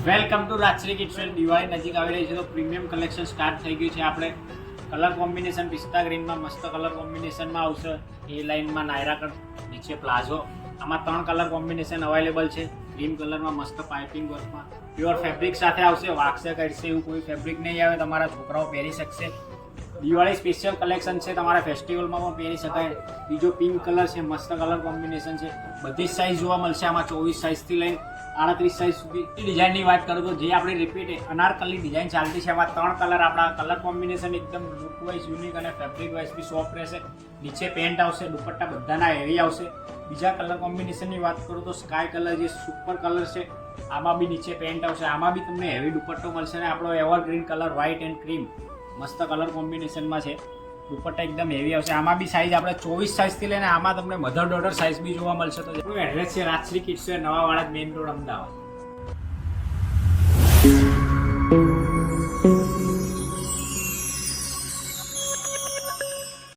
Welcome to Rajshree kids. Diwali નજીક આવી રહી છે તો પ્રીમિયમ કલેક્શન સ્ટાર્ટ થઈ ગયું છે. આપણે કલર કોમ્બિનેશન પિસ્તા ગ્રીનમાં મસ્ત કલર કોમ્બિનેશનમાં આવશે. એ લાઇનમાં નાયરા કટ, નીચે પ્લાઝો. આમાં 3 કલર કોમ્બિનેશન અવેલેબલ છે. ક્રીમ કલરમાં મસ્ત પાઇપિંગ વર્કમાં પ્યોર ફેબ્રિક સાથે આવશે. વાગશે કાઢશે એવું કોઈ ફેબ્રિક નહીં આવે. તમારા છોકરાઓ પહેરી શકશે. દિવાળી સ્પેશિયલ કલેક્શન છે, તમારા ફેસ્ટિવલમાં પણ પહેરી શકાય. બીજો પિંક કલર છે, મસ્ત કલર કોમ્બિનેશન છે. બધી જ સાઇઝ જોવા મળશે આમાં. 24 સાઇઝથી લઈને 38 સાઇઝ સુધી. ડિઝાઇનની વાત કરું તો જે આપણી રિપીટ અનારકલી ડિઝાઇન ચાલતી છે, એમાં 3 કલર આપણા કલર કોમ્બિનેશન એકદમ લુક વાઇઝ યુનિક અને ફેબ્રિક વાઇઝ બી સોફ્ટ રહેશે. નીચે પેન્ટ આવશે, દુપટ્ટા બધાના હેવી આવશે. બીજા કલર કોમ્બિનેશનની વાત કરું તો સ્કાય કલર જે સુપર કલર છે, આમાં બી નીચે પેન્ટ આવશે. આમાં બી તમને હેવી દુપટ્ટો મળશે ને આપણો evergreen colour white and cream મસ્ત કલર કોમ્બિનેશનમાં છે. દુપટ્ટા એકદમ હેવી આવશે. આમાં બી સાઇઝ આપણે 24 સાઇઝથી લઈને આમાં તમને મધર ડોટર સાઇઝ બી જોવા મળશે. તો એડ્રેસ છે રાજશ્રી કિડ્સ, નવા વાળા મેઇન રોડ, અમદાવાદ.